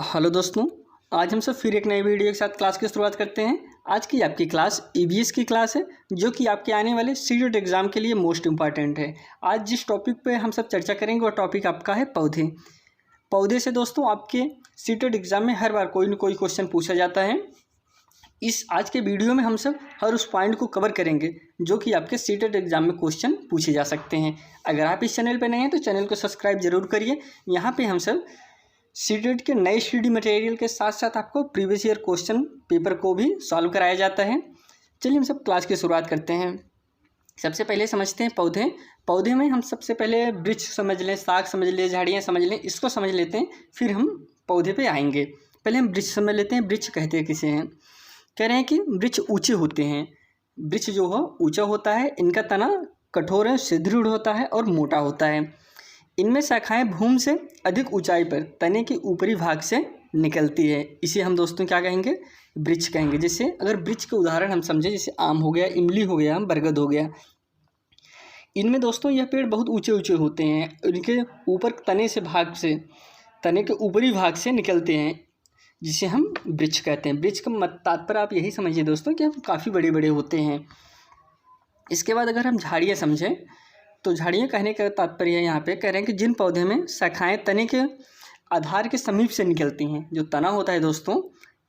Hello दोस्तों, आज हम सब फिर एक नई वीडियो के साथ क्लास की शुरुआत करते हैं। आज की आपकी क्लास ईवीएस की क्लास है, जो कि आपके आने वाले सीटेट एग्ज़ाम के लिए मोस्ट इम्पॉर्टेंट है। आज जिस टॉपिक पे हम सब चर्चा करेंगे वो टॉपिक आपका है पौधे। पौधे से दोस्तों आपके सीटेट एग्ज़ाम में हर बार कोई न कोई क्वेश्चन पूछा जाता है। इस आज के वीडियो में हम सब हर उस पॉइंट को कवर करेंगे जो कि आपके सीटेट एग्ज़ाम में क्वेश्चन पूछे जा सकते हैं। अगर आप इस चैनल पर नए हैं तो चैनल को सब्सक्राइब जरूर करिए। यहाँ पर हम सब सीटेट के नए स्टडी मटेरियल के साथ साथ आपको प्रीवियस ईयर क्वेश्चन पेपर को भी सॉल्व कराया जाता है। चलिए हम सब क्लास की शुरुआत करते हैं। सबसे पहले समझते हैं पौधे। पौधे में हम सबसे पहले वृक्ष समझ लें, साग समझ लें, झाड़ियाँ समझ लें, इसको समझ लेते हैं, फिर हम पौधे पे आएंगे। पहले हम वृक्ष समझ लेते हैं। वृक्ष कहते हैं किसे हैं? कह रहे हैं कि वृक्ष ऊँचे होते हैं। वृक्ष जो हो ऊँचा होता है, इनका तना कठोर है, सुदृढ़ होता है और मोटा होता है। इनमें शाखाएं भूमि से अधिक ऊंचाई पर तने के ऊपरी भाग से निकलती है। इसे हम दोस्तों क्या कहेंगे? वृक्ष कहेंगे। जैसे अगर वृक्ष के उदाहरण हम समझें, जैसे आम हो गया, इमली हो गया, बरगद हो गया, इनमें दोस्तों यह पेड़ बहुत ऊंचे ऊंचे होते हैं। इनके ऊपर तने के ऊपरी भाग से निकलते हैं, जिसे हम वृक्ष कहते हैं। वृक्ष का तात्पर्य आप यही समझिए दोस्तों कि काफ़ी बड़े बड़े होते हैं। इसके बाद अगर हम झाड़ियाँ समझें तो झाड़ियाँ कहने का तात्पर्य है, यहाँ पे कह रहे हैं कि जिन पौधे में शाखाएं तने के आधार के समीप से निकलती हैं। जो तना होता है दोस्तों,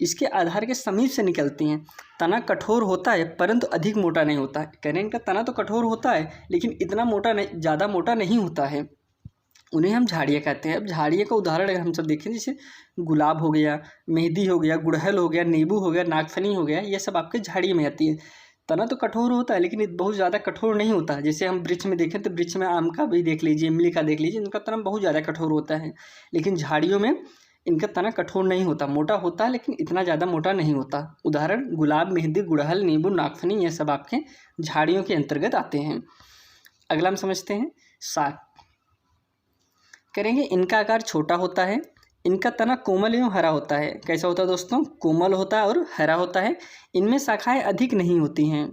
इसके आधार के समीप से निकलती हैं। तना कठोर होता है परंतु अधिक मोटा नहीं होता है। कह रहे हैं इनका तना तो कठोर होता है लेकिन इतना मोटा नहीं, ज़्यादा मोटा नहीं होता है। उन्हें हम झाड़ियाँ कहते हैं। अब झाड़ियों का उदाहरण अगर हम सब देखें, जैसे गुलाब हो गया, मेहंदी हो गया, गुड़हल हो गया, नींबू हो गया, नागफनी हो गया, ये सब आपके झाड़ी में आती है। तना तो कठोर होता है लेकिन बहुत ज़्यादा कठोर नहीं होता। जैसे हम वृक्ष में देखें तो वृक्ष में आम का भी देख लीजिए, इमली का देख लीजिए, इनका तना बहुत ज़्यादा कठोर होता है। लेकिन झाड़ियों में इनका तना कठोर नहीं होता, मोटा होता है लेकिन इतना ज़्यादा मोटा नहीं होता। उदाहरण गुलाब, मेहंदी, गुड़हल, नींबू, नागफनी, ये सब आपके झाड़ियों के अंतर्गत आते हैं। अगला हम समझते हैं साग। करेंगे इनका आकार छोटा होता है, इनका तना कोमल एवं हरा होता है। कैसा होता है दोस्तों? कोमल होता है और हरा होता है। इनमें शाखाएं अधिक नहीं होती हैं।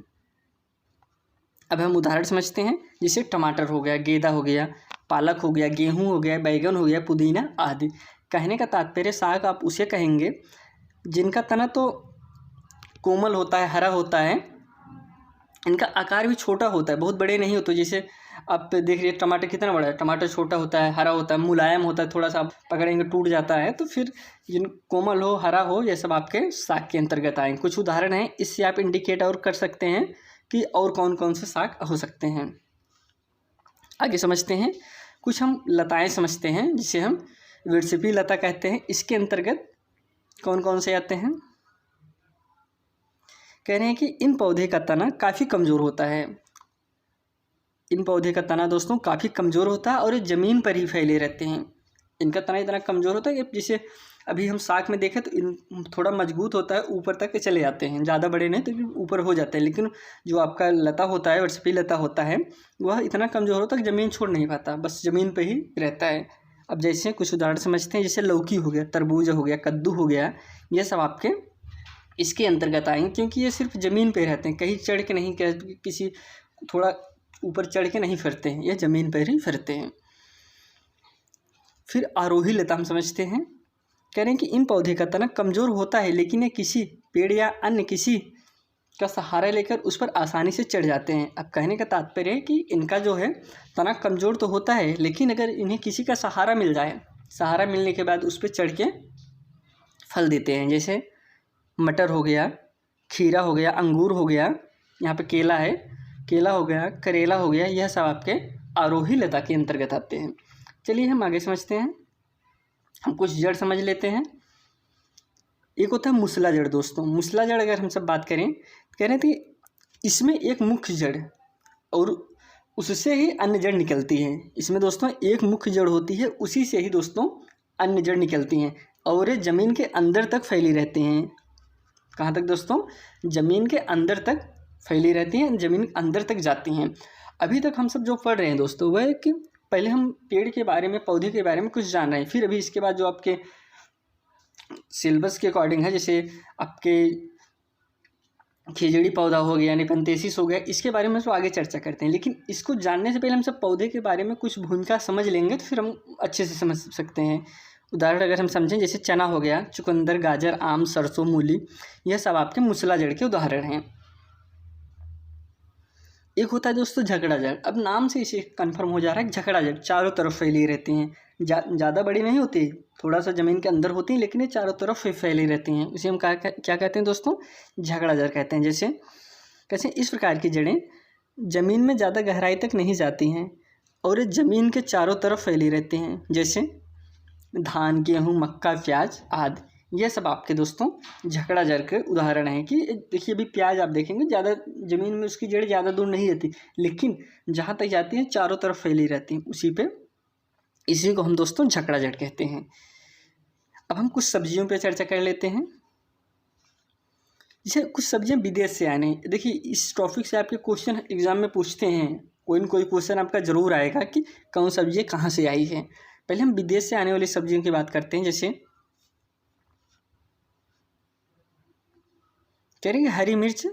अब हम उदाहरण समझते हैं, जैसे टमाटर हो गया, गेंदा हो गया, पालक हो गया, गेहूं हो गया, बैगन हो गया, पुदीना आदि। कहने का तात्पर्य साग आप उसे कहेंगे जिनका तना तो कोमल होता है, हरा होता है, इनका आकार भी छोटा होता है, बहुत बड़े नहीं होते। जैसे आप देख रहिए टमाटर कितना बड़ा है, टमाटर छोटा होता है, हरा होता है, मुलायम होता है, थोड़ा सा आप पकड़ेंगे टूट जाता है। तो फिर जिन कोमल हो, हरा हो, ये सब आपके साग के अंतर्गत आएंगे। कुछ उदाहरण हैं, इससे आप इंडिकेट और कर सकते हैं कि और कौन कौन से साग हो सकते हैं। आगे समझते हैं, कुछ हम लताएँ समझते हैं, जिसे हम विरसिपी लता कहते हैं। इसके अंतर्गत कौन कौन से आते हैं? कह रहे हैं कि इन पौधे का तना काफ़ी कमज़ोर होता है। इन पौधे का तना दोस्तों काफ़ी कमज़ोर होता है और ये ज़मीन पर ही फैले रहते हैं। इनका तना इतना कमज़ोर होता है कि जैसे अभी हम साग में देखें तो इन थोड़ा मजबूत होता है, ऊपर तक चले जाते हैं, ज़्यादा बड़े नहीं तो ऊपर हो जाते हैं। लेकिन जो आपका लता होता है, वर्षपी लता होता है, वह इतना कमज़ोर होता है कि ज़मीन छोड़ नहीं पाता, बस ज़मीन पर ही रहता है। अब जैसे कुछ उदाहरण समझते हैं, जैसे लौकी हो गया, तरबूज हो गया, कद्दू हो गया, ये सब आपके इसके अंतर्गत आएंगे, क्योंकि ये सिर्फ ज़मीन पे रहते हैं, कहीं चढ़ के नहीं, किसी थोड़ा ऊपर चढ़ के नहीं फिरते हैं, ये ज़मीन पर ही फिरते हैं। फिर आरोही लता हम समझते हैं। कह रहे हैं कि इन पौधे का तना कमज़ोर होता है लेकिन ये किसी पेड़ या अन्य किसी का सहारा लेकर उस पर आसानी से चढ़ जाते हैं। अब कहने का तात्पर्य है कि इनका जो है तना कमज़ोर तो होता है, लेकिन अगर इन्हें किसी का सहारा मिल जाए, सहारा मिलने के बाद उस पर चढ़ के फल देते हैं। जैसे मटर हो गया, खीरा हो गया, अंगूर हो गया, यहाँ पे केला है, केला हो गया, करेला हो गया, यह सब आपके आरोही लता के अंतर्गत आते हैं। चलिए हम आगे समझते हैं। हम कुछ जड़ समझ लेते हैं। एक होता है मूसला जड़ दोस्तों। मूसला जड़ अगर हम सब बात करें, कह रहे थे इसमें एक मुख्य जड़ और उससे ही अन्य जड़ निकलती हैं। इसमें दोस्तों एक मुख्य जड़ होती है, उसी से ही दोस्तों अन्य जड़ निकलती हैं और ये ज़मीन के अंदर तक फैली रहती हैं। कहाँ तक दोस्तों? ज़मीन के अंदर तक फैली रहती हैं, ज़मीन अंदर तक जाती हैं। अभी तक हम सब जो पढ़ रहे हैं दोस्तों, वह है कि पहले हम पेड़ के बारे में, पौधे के बारे में कुछ जान रहे हैं, फिर अभी इसके बाद जो आपके सिलेबस के अकॉर्डिंग है, जैसे आपके खिजड़ी पौधा हो गया, निपंथेसिस हो गया, इसके बारे में तो आगे चर्चा करते हैं। लेकिन इसको जानने से पहले हम सब पौधे के बारे में कुछ भूमिका समझ लेंगे तो फिर हम अच्छे से समझ सकते हैं। उदाहरण अगर हम समझें, जैसे चना हो गया, चुकंदर, गाजर, आम, सरसों, मूली, यह सब आपके मूसला जड़ के उदाहरण हैं। एक होता है दोस्तों झगड़ा जड़। अब नाम से इसे कंफर्म हो जा रहा है कि झगड़ा जड़ चारों तरफ फैली रहती हैं, ज़्यादा बड़ी नहीं होती, थोड़ा सा ज़मीन के अंदर होती हैं, लेकिन ये चारों तरफ फैली रहती हैं। इसे हम क्या कहते हैं दोस्तों? झगड़ा जड़ कहते हैं। जैसे कैसे? इस प्रकार की जड़ें ज़मीन में ज़्यादा गहराई तक नहीं जाती हैं और ये ज़मीन के चारों तरफ फैली रहती हैं, जैसे धान, गेहूँ, मक्का, प्याज आदि। ये सब आपके दोस्तों झगड़ा जड़ के उदाहरण हैं। कि देखिए अभी प्याज आप देखेंगे ज़्यादा ज़मीन में उसकी जड़ ज़्यादा दूर नहीं रहती, लेकिन जहाँ तक जाती है चारों तरफ फैली रहती हैं। इसी को हम दोस्तों झगड़ा जड़ कहते हैं। अब हम कुछ सब्जियों पे चर्चा कर लेते हैं। जैसे कुछ सब्जियां विदेश से आने, देखिए इस टॉपिक से आपके क्वेश्चन एग्जाम में पूछते हैं, कोई न कोई क्वेश्चन आपका जरूर आएगा कि कौन सब्जियां कहाँ से आई है। पहले हम विदेश से आने वाली सब्जियों की बात करते हैं। जैसे कह रहे हैं हरी मिर्च,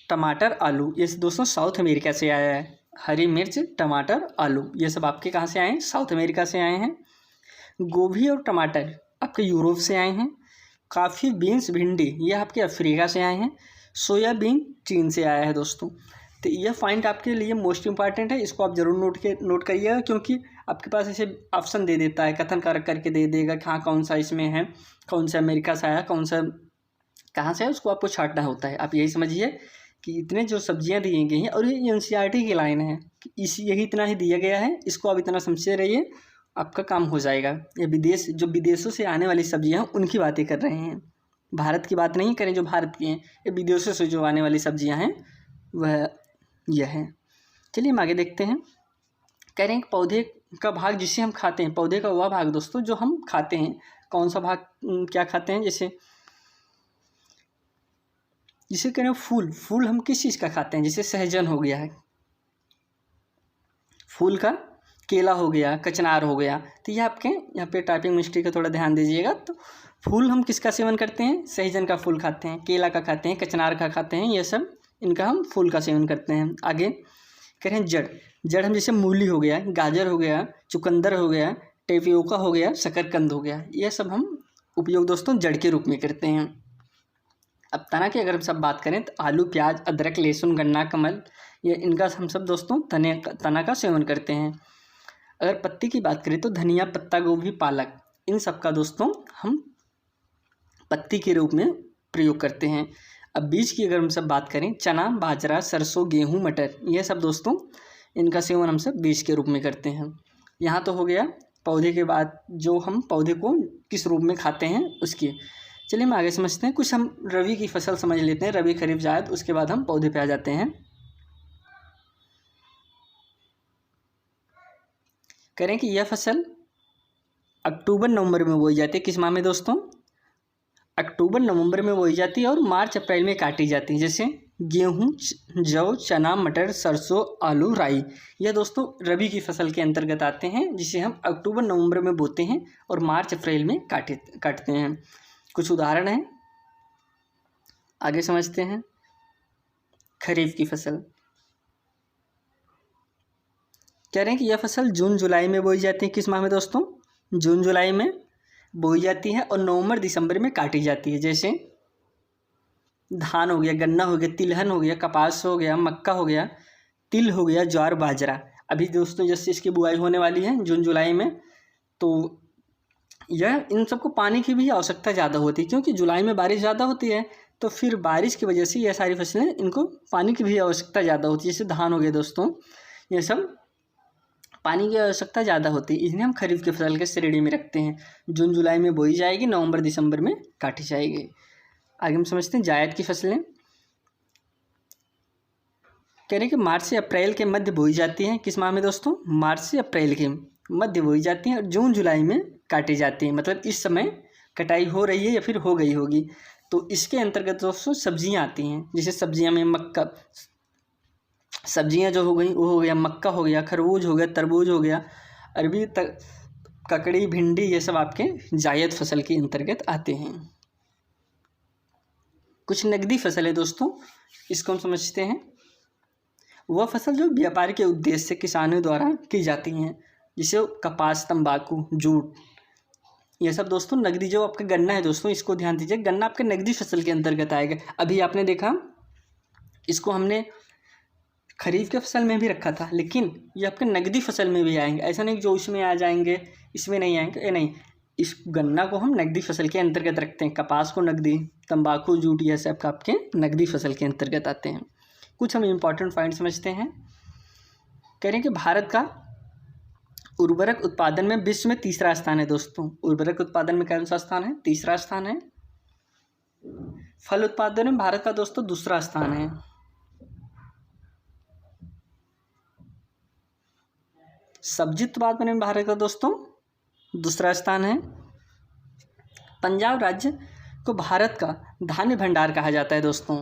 टमाटर, आलू, ये दोस्तों साउथ अमेरिका से आया है। हरी मिर्च, टमाटर, आलू, ये सब आपके कहाँ से आए हैं? साउथ अमेरिका से आए हैं। गोभी और टमाटर आपके यूरोप से आए हैं। काफ़ी, बीन्स, भिंडी, ये आपके अफ्रीका से आए हैं। सोयाबीन चीन से आया है दोस्तों। तो यह पॉइंट आपके लिए मोस्ट इंपॉर्टेंट है, इसको आप जरूर नोट करिएगा, क्योंकि आपके पास ऐसे ऑप्शन दे देता है, कथन कारक करके दे देगा कि हाँ कौन सा इसमें है, कौन सा अमेरिका से आया, कौन सा कहाँ से है, उसको आपको छांटना होता है। आप यही समझिए कि इतने जो सब्जियां दी गई हैं, और ये एनसीईआरटी की लाइन है कि यही इतना ही दिया गया है, इसको आप इतना समझते रहिए, आपका काम हो जाएगा। ये जो विदेशों से आने वाली सब्जियां हैं उनकी बातें कर रहे हैं, भारत की बात नहीं करें जो भारत की हैं। ये विदेशों से जो आने वाली सब्जियां हैं वह यह हैं। चलिए हम आगे देखते हैं। कह रहे हैं कि पौधे का भाग जिसे हम खाते हैं, पौधे का वह भाग दोस्तों जो हम खाते हैं, कौन सा भाग क्या खाते हैं? जिसे कह रहे हैं फूल हम किस चीज़ का खाते हैं? जैसे सहजन हो गया है फूल का, केला हो गया, कचनार हो गया। तो ये आपके यहाँ पे टाइपिंग मिस्टेक का थोड़ा ध्यान दीजिएगा। तो फूल हम किसका सेवन करते हैं? सहजन का फूल खाते हैं, केला का खाते हैं, कचनार का खाते हैं, ये सब इनका हम फूल का सेवन करते हैं। आगे कह रहे हैं जड़ हम जैसे मूली हो गया, गाजर हो गया, चुकंदर हो गया, टेपियोका हो गया, शकरकंद हो गया, ये सब हम उपयोग दोस्तों जड़ के रूप में करते हैं। अब तना की अगर हम सब बात करें तो आलू, प्याज, अदरक, लहसुन, गन्ना, कमल, ये इनका हम सब दोस्तों तना का सेवन करते हैं। अगर पत्ती की बात करें तो धनिया, पत्ता गोभी, पालक, इन सब का दोस्तों हम पत्ती के रूप में प्रयोग करते हैं। अब बीज की अगर हम सब बात करें, चना, बाजरा, सरसों, गेहूँ, मटर, ये सब दोस्तों इनका सेवन हम सब बीज के रूप में करते हैं। यहाँ तो हो गया पौधे के बाद जो हम पौधे को किस रूप में खाते हैं उसकी। चलिए हम आगे समझते हैं। कुछ हम रबी की फसल समझ लेते हैं, रबी, खरीफ, जायद, उसके बाद हम पौधे पे आ जाते हैं। करें कि यह फसल अक्टूबर नवंबर में बोई जाती है। किस माह में दोस्तों? अक्टूबर नवंबर में बोई जाती है और मार्च अप्रैल में काटी जाती है। जैसे गेहूँ, जौ, चना, मटर, सरसों, आलू, राई, यह दोस्तों रबी की फसल के अंतर्गत आते हैं, जिसे हम अक्टूबर नवंबर में बोते हैं और मार्च अप्रैल में काटते हैं। कुछ उदाहरण हैं, आगे समझते हैं। खरीफ की फसल कह रहे हैं कि यह फसल जून जुलाई में बोई जाती है। किस माह में दोस्तों? जून जुलाई में बोई जाती है और नवंबर दिसंबर में काटी जाती है। जैसे धान हो गया, गन्ना हो गया, तिलहन हो गया, कपास हो गया, मक्का हो गया, तिल हो गया, ज्वार, बाजरा। अभी दोस्तों जैसे इसकी बुआई होने वाली है जून जुलाई में, तो यह इन सबको पानी की भी आवश्यकता ज़्यादा होती है, क्योंकि जुलाई में बारिश ज़्यादा होती है, तो फिर बारिश की वजह से यह सारी फसलें इनको पानी की भी आवश्यकता ज़्यादा होती है। जैसे धान हो गया दोस्तों, ये सब पानी की आवश्यकता ज़्यादा होती है, इसलिए हम खरीफ की फसल के श्रेणी में रखते हैं। जून जुलाई में बोई जाएगी, नवंबर दिसंबर में काटी जाएगी। आगे हम समझते हैं जायद की फसलें। कह रहे हैं कि मार्च से अप्रैल के मध्य बोई जाती हैं। किस माह में दोस्तों? मार्च से अप्रैल के मध्य बोई जाती हैं और जून जुलाई में काटी जाती हैं। मतलब इस समय कटाई हो रही है या फिर हो गई होगी। तो इसके अंतर्गत दोस्तों सब्जियां आती हैं। जैसे सब्जियां में मक्का, सब्जियां जो हो गई वो हो गया मक्का हो गया, खरबूज हो गया, तरबूज हो गया, अरबी, ककड़ी, भिंडी, ये सब आपके जायद फसल के अंतर्गत आते हैं। कुछ नकदी फसल है दोस्तों, इसको हम समझते हैं। वह फसल जो व्यापार के उद्देश्य से किसानों द्वारा की जाती हैं, जैसे कपास, तंबाकू, जूट, ये सब दोस्तों नकदी जो आपका गन्ना है दोस्तों, इसको ध्यान दीजिए, गन्ना आपके नकदी फसल के अंतर्गत आएगा। अभी आपने देखा इसको हमने खरीफ के फसल में भी रखा था, लेकिन ये आपके नकदी फसल में भी आएंगे। ऐसा नहीं जो इसमें आ जाएंगे इसमें नहीं आएंगे, ये नहीं, इस गन्ना को हम नकदी फसल के अंतर्गत रखते हैं। कपास को नकदी, तंबाकू, जूट, यह सब का आपके नकदी फसल के अंतर्गत आते हैं। कुछ हम इम्पॉर्टेंट पॉइंट समझते हैं। कह रहे हैं कि भारत का उर्वरक उत्पादन में विश्व में तीसरा स्थान है दोस्तों। उर्वरक उत्पादन में कौन सा स्थान है? तीसरा स्थान है। फल उत्पादन में भारत का दोस्तों दूसरा स्थान है। सब्जी उत्पादन में भारत का दोस्तों दूसरा स्थान है। पंजाब राज्य को भारत का धान्य भंडार कहा जाता है दोस्तों।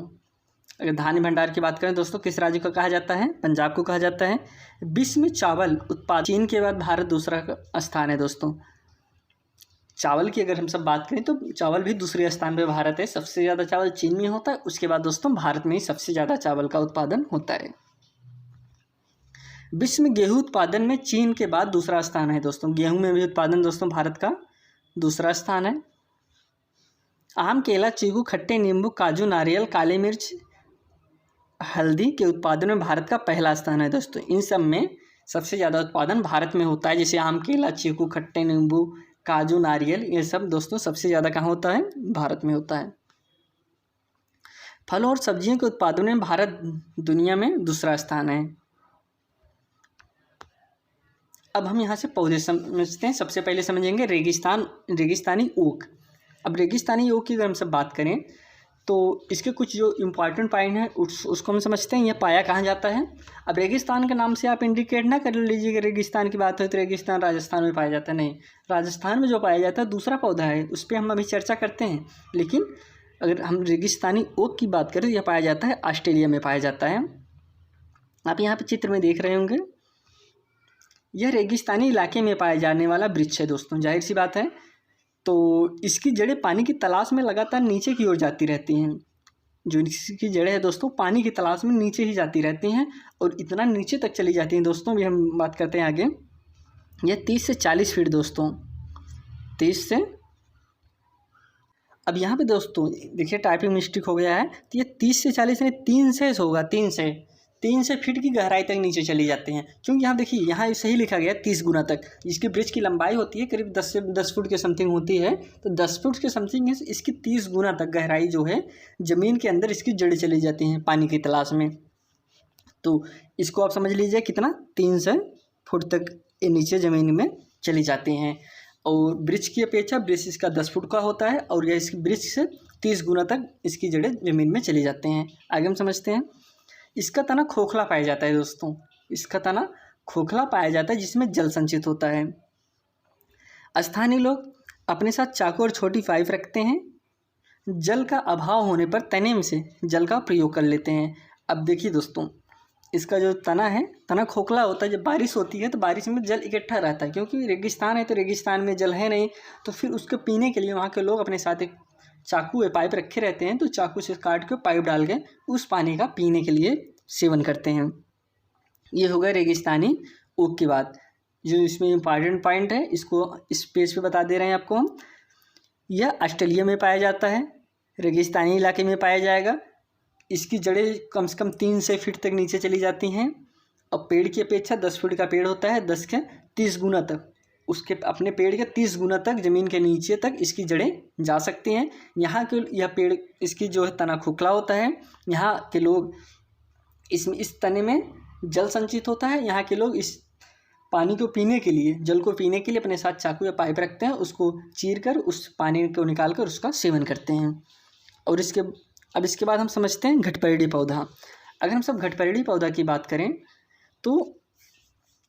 अगर धान्य भंडार की बात करें दोस्तों, किस राज्य को कहा जाता है? पंजाब को कहा जाता है। विश्व में चावल उत्पादन, चीन के बाद भारत दूसरा स्थान है दोस्तों। चावल की अगर हम सब बात करें तो चावल भी दूसरे स्थान पे भारत है। सबसे ज़्यादा चावल चीन में होता है, उसके बाद दोस्तों भारत में ही सबसे ज़्यादा चावल का उत्पादन होता है। विश्व में गेहूं उत्पादन में चीन के बाद दूसरा स्थान है दोस्तों। गेहूं में भी उत्पादन दोस्तों भारत का दूसरा स्थान है। आम, केला, चीकू, खट्टे नींबू, काजू, नारियल, काली मिर्च, हल्दी के उत्पादन में भारत का पहला स्थान है दोस्तों। इन सब में सबसे ज़्यादा उत्पादन भारत में होता है। जैसे आम, केला, चीकू, खट्टे नींबू, काजू, नारियल, ये सब दोस्तों सबसे ज़्यादा कहाँ होता है? भारत में होता है। फलों और सब्जियों के उत्पादन में भारत दुनिया में दूसरा स्थान है। अब हम यहाँ से पौधे समझते हैं। सबसे पहले समझेंगे रेगिस्तानी ओक। अब रेगिस्तानी ओक की अगर हम सब बात करें तो इसके कुछ जो इम्पोर्टेंट पॉइंट है उसको हम समझते हैं। यह पाया कहाँ जाता है? अब रेगिस्तान के नाम से आप इंडिकेट ना कर लीजिए कि रेगिस्तान की बात हो तो रेगिस्तान राजस्थान में पाया जाता है, नहीं। राजस्थान में जो पाया जाता है दूसरा पौधा है, उस पर हम अभी चर्चा करते हैं। लेकिन अगर हम रेगिस्तानी ओक की बात करें तो यह पाया जाता है ऑस्ट्रेलिया में पाया जाता है। आप यहाँ पर चित्र में देख रहे होंगे, यह रेगिस्तानी इलाके में पाए जाने वाला वृक्ष है दोस्तों। जाहिर सी बात है, तो इसकी जड़ें पानी की तलाश में लगातार नीचे की ओर जाती रहती हैं। जो इसकी जड़ें हैं दोस्तों पानी की तलाश में नीचे ही जाती रहती हैं और इतना नीचे तक चली जाती हैं दोस्तों। भी हम बात करते हैं आगे। यह 30 से 40 फीट दोस्तों, 30 से, अब यहाँ पे दोस्तों देखिए टाइपिंग मिस्टेक हो गया है। तो ये 30 से 40 नहीं 3 से होगा, 3 से फीट की गहराई तक नीचे चली जाते हैं। क्योंकि यहाँ देखिए यहाँ सही लिखा गया 30 गुना तक। इसकी ब्रिज की लंबाई होती है करीब 10 से 10 फुट के समथिंग होती है। तो 10 फुट के समथिंग है, इसकी 30 गुना तक गहराई जो है ज़मीन के अंदर इसकी जड़ें चली जाती हैं पानी की तलाश में। तो इसको आप समझ लीजिए कितना, 3 से फुट तक ये नीचे ज़मीन में चली जाती हैं। और ब्रिज की अपेक्षा ब्रिज इसका 10 फुट का होता है और यह इसकी ब्रिज से 30 गुना तक इसकी जड़ें ज़मीन में चली जाते हैं। आगे हम समझते हैं। इसका तना खोखला पाया जाता है दोस्तों। इसका तना खोखला पाया जाता है जिसमें जल संचित होता है। स्थानीय लोग अपने साथ चाकू और छोटी पाइप रखते हैं। जल का अभाव होने पर तने में से जल का प्रयोग कर लेते हैं। अब देखिए दोस्तों, इसका जो तना है, तना खोखला होता है। जब बारिश होती है तो बारिश में जल इकट्ठा रहता है, क्योंकि रेगिस्तान है तो रेगिस्तान में जल है नहीं। तो फिर उसको पीने के लिए वहाँ के लोग अपने साथ एक चाकू या पाइप रखे रहते हैं। तो चाकू से काट के पाइप डाल के उस पानी का पीने के लिए सेवन करते हैं। ये हो गया रेगिस्तानी ओक की बात। जो इसमें इम्पॉर्टेंट पॉइंट है इसको इस पेज पे बता दे रहे हैं आपको हम। यह ऑस्ट्रेलिया में पाया जाता है, रेगिस्तानी इलाके में पाया जाएगा। इसकी जड़ें कम से कम 3 से फीट तक नीचे चली जाती हैं और पेड़ की अपेक्षा 10 फीट का पेड़ होता है, 10 के 30 गुना तक, उसके अपने पेड़ के 30 गुना तक ज़मीन के नीचे तक इसकी जड़ें जा सकती हैं। यहाँ के यह पेड़ इसकी जो है तना खोखला होता है। यहाँ के लोग इसमें इस तने में जल संचित होता है। यहाँ के लोग इस पानी को पीने के लिए, जल को पीने के लिए अपने साथ चाकू या पाइप रखते हैं। उसको चीर कर उस पानी को निकाल कर उसका सेवन करते हैं। और इसके बाद हम समझते हैं घटपैडी पौधा। अगर हम सब घटपैडी पौधा की बात करें तो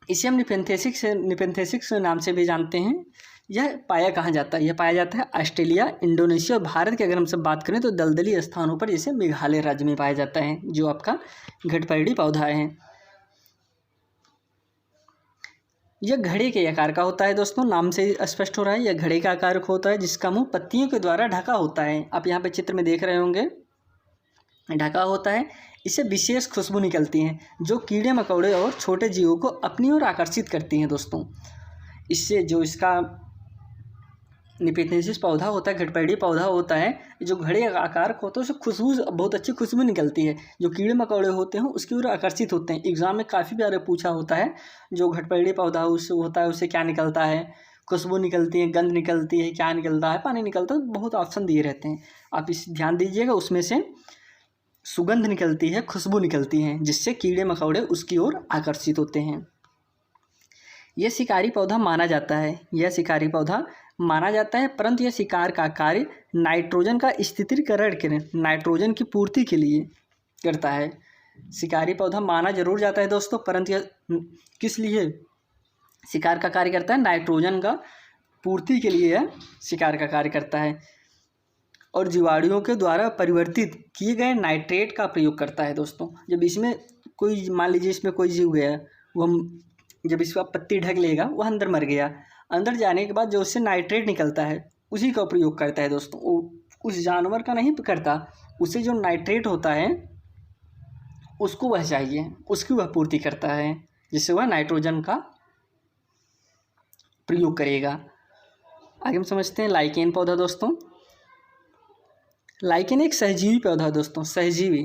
इसे हम निपेंथेसिक्स नाम से भी जानते हैं। यह पाया कहाँ जाता है? यह पाया जाता है ऑस्ट्रेलिया, इंडोनेशिया और भारत की अगर हम सब बात करें तो दलदली स्थानों पर, जैसे मेघालय राज्य में पाया जाता है जो आपका घटपैडी पौधा है। यह घड़े के आकार का होता है दोस्तों, नाम से स्पष्ट हो रहा है। यह घड़े का आकार का होता है जिसका मुंह पत्तियों के द्वारा ढका होता है। आप यहाँ पे चित्र में देख रहे होंगे, ढका होता है। इससे विशेष खुशबू निकलती हैं जो कीड़े मकोड़े और छोटे जीवों को अपनी ओर आकर्षित करती हैं दोस्तों। इससे जो इसका निपेथेंसिस पौधा होता है, घटपैडी पौधा होता है, जो घड़े आकार का होता है, उससे खुशबू, बहुत अच्छी खुशबू निकलती है। जो कीड़े मकोड़े होते हैं उसकी ओर आकर्षित होते हैं। एग्जाम में काफ़ी बार पूछा होता है, जो घटपैडी पौधा उससे होता है उससे क्या निकलता है, खुशबू निकलती है, गंध निकलती है, क्या निकलता है, पानी निकलता है, बहुत ऑप्शन दिए रहते हैं। आप इस ध्यान दीजिएगा, उसमें से सुगंध निकलती है, खुशबू निकलती है, जिससे कीड़े मकोड़े उसकी ओर आकर्षित होते हैं। यह शिकारी पौधा माना जाता है, यह शिकारी पौधा माना जाता है, परंतु यह शिकार का कार्य नाइट्रोजन का स्थिरीकरण के, नाइट्रोजन की पूर्ति के लिए करता है। शिकारी पौधा माना जरूर जाता है दोस्तों, परंतु यह किस लिए शिकार का कार्य करता है, नाइट्रोजन का पूर्ति के लिए यह शिकार का कार्य करता है, और जीवाणुओं के द्वारा परिवर्तित किए गए नाइट्रेट का प्रयोग करता है दोस्तों। जब इसमें कोई, मान लीजिए इसमें कोई जीव गया, वो हम जब इसका पत्ती ढक लेगा, वह अंदर मर गया, अंदर जाने के बाद जो उससे नाइट्रेट निकलता है उसी का प्रयोग करता है दोस्तों। उस जानवर का नहीं करता, उसे जो नाइट्रेट होता है उसको वह चाहिए, उसकी वह पूर्ति करता है, जिससे वह नाइट्रोजन का प्रयोग करेगा। आगे हम समझते हैं लाइकेन पौधा दोस्तों। लाइकेन एक सहजीवी पौधा दोस्तों, सहजीवी।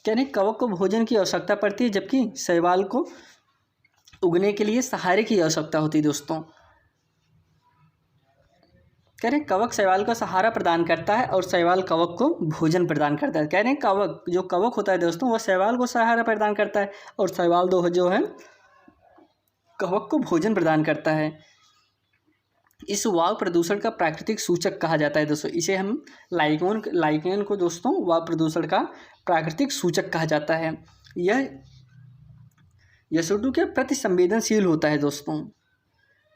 कहने कवक को भोजन की आवश्यकता पड़ती है, जबकि शैवाल को उगने के लिए सहारे की आवश्यकता होती है दोस्तों। कह रहे कवक शैवाल को सहारा प्रदान करता है और शैवाल कवक को भोजन प्रदान करता है। कह रहे हैं कवक, जो कवक होता है दोस्तों, वह शैवाल को सहारा प्रदान करता है और शैवाल जो है कवक को भोजन प्रदान करता है। इस वायु प्रदूषण का प्राकृतिक सूचक कहा जाता है दोस्तों। इसे हम लाइकेन को दोस्तों वायु प्रदूषण का प्राकृतिक सूचक कहा जाता है। यह SO2 के प्रति संवेदनशील होता है दोस्तों,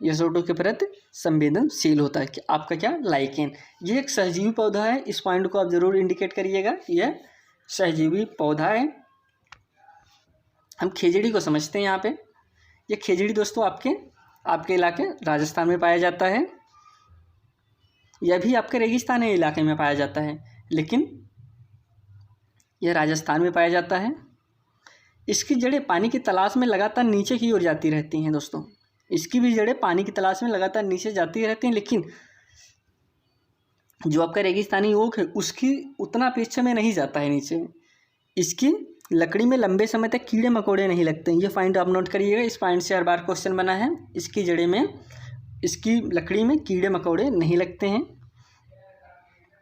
SO2 के प्रति संवेदनशील होता है। कि आपका क्या, लाइकेन। यह एक सहजीवी पौधा है, इस पॉइंट को आप जरूर इंडिकेट करिएगा, यह सहजीवी पौधा है। हम खेजड़ी को समझते हैं यहाँ पे। यह खेजड़ी दोस्तों आपके इलाके राजस्थान में पाया जाता है, यह भी आपके रेगिस्तानी इलाके में पाया जाता है, लेकिन यह राजस्थान में पाया जाता है। इसकी जड़ें पानी की तलाश में लगातार नीचे की ओर जाती रहती हैं दोस्तों। इसकी भी जड़ें पानी की तलाश में लगातार नीचे जाती रहती हैं, लेकिन जो आपका रेगिस्तानी ओक है उसकी उतना पीछे में नहीं जाता है नीचे। इसकी लकड़ी में लंबे समय तक कीड़े मकोड़े नहीं लगते हैं। ये पॉइंट आप नोट करिएगा, इस पॉइंट से हर बार क्वेश्चन बना है। इसकी जड़ें में, इसकी लकड़ी में कीड़े मकोड़े नहीं लगते हैं।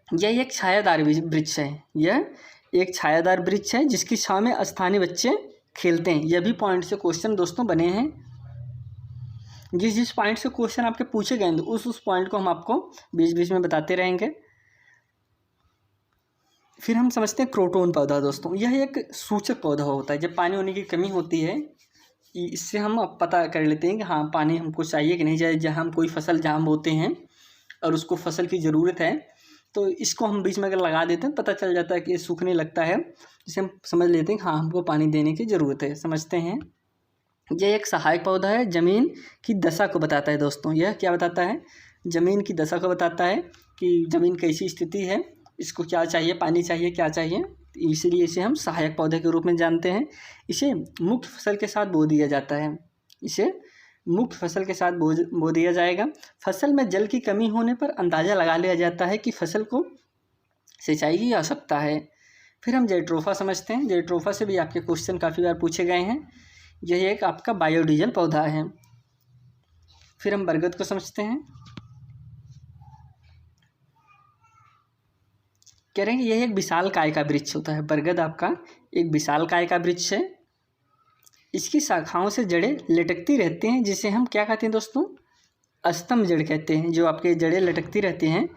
यह एक छायादार वृक्ष है, यह एक छायादार वृक्ष है जिसकी छांव में स्थानीय बच्चे खेलते हैं। यह भी पॉइंट से क्वेश्चन दोस्तों बने हैं। जिस पॉइंट से क्वेश्चन आपके पूछे गए उस पॉइंट को हम आपको बीच बीच में बताते रहेंगे। फिर हम समझते हैं क्रोटोन पौधा दोस्तों। यह एक सूचक पौधा होता है। जब पानी होने की कमी होती है, इससे हम पता कर लेते हैं कि हाँ पानी हमको चाहिए कि नहीं चाहिए। जहाँ हम कोई फसल जहाँ बोते हैं और उसको फसल की ज़रूरत है, तो इसको हम बीच में अगर लगा देते हैं, पता चल जाता है कि ये सूखने लगता है, जिसे हम समझ लेते हैं हाँ हमको पानी देने की ज़रूरत है। समझते हैं, यह एक सहायक पौधा है, ज़मीन की दशा को बताता है दोस्तों। यह क्या बताता है, ज़मीन की दशा को बताता है कि ज़मीन कैसी स्थिति है, इसको क्या चाहिए, पानी चाहिए, क्या चाहिए। इसीलिए इसे हम सहायक पौधे के रूप में जानते हैं। इसे मुख्य फसल के साथ बो दिया जाता है, इसे मुख्य फसल के साथ बो दिया जाएगा। फसल में जल की कमी होने पर अंदाज़ा लगा लिया जाता है कि फसल को सिंचाई की आवश्यकता है। फिर हम जेट्रोफा समझते हैं। जेट्रोफा से भी आपके क्वेश्चन काफ़ी बार पूछे गए हैं। यह एक आपका बायोडीजल पौधा है। फिर हम बरगद को समझते हैं। कह रहे हैं कि यह एक विशाल काय का वृक्ष होता है। बरगद आपका एक विशाल काय का वृक्ष है। इसकी शाखाओं से जड़ें लटकती रहती हैं, जिसे हम क्या कहते हैं दोस्तों, अस्तम जड़ कहते हैं। जो आपके जड़ें लटकती रहती हैं,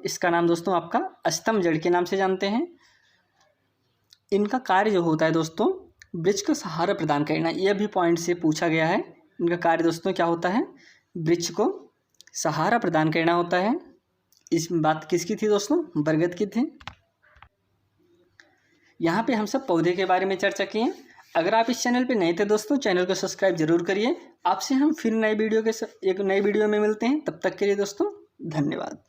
इसका नाम दोस्तों आपका अस्तम जड़ के नाम से जानते हैं। इनका कार्य जो होता है दोस्तों, वृक्ष को सहारा प्रदान करना। यह भी पॉइंट से पूछा गया है। इनका कार्य दोस्तों क्या होता है, वृक्ष को सहारा प्रदान करना होता है। इस बात किसकी थी दोस्तों, बरगद की थी। यहाँ पे हम सब पौधे के बारे में चर्चा किए। अगर आप इस चैनल पे नए थे दोस्तों, चैनल को सब्सक्राइब जरूर करिए। आपसे हम फिर एक नई वीडियो में मिलते हैं। तब तक के लिए दोस्तों धन्यवाद।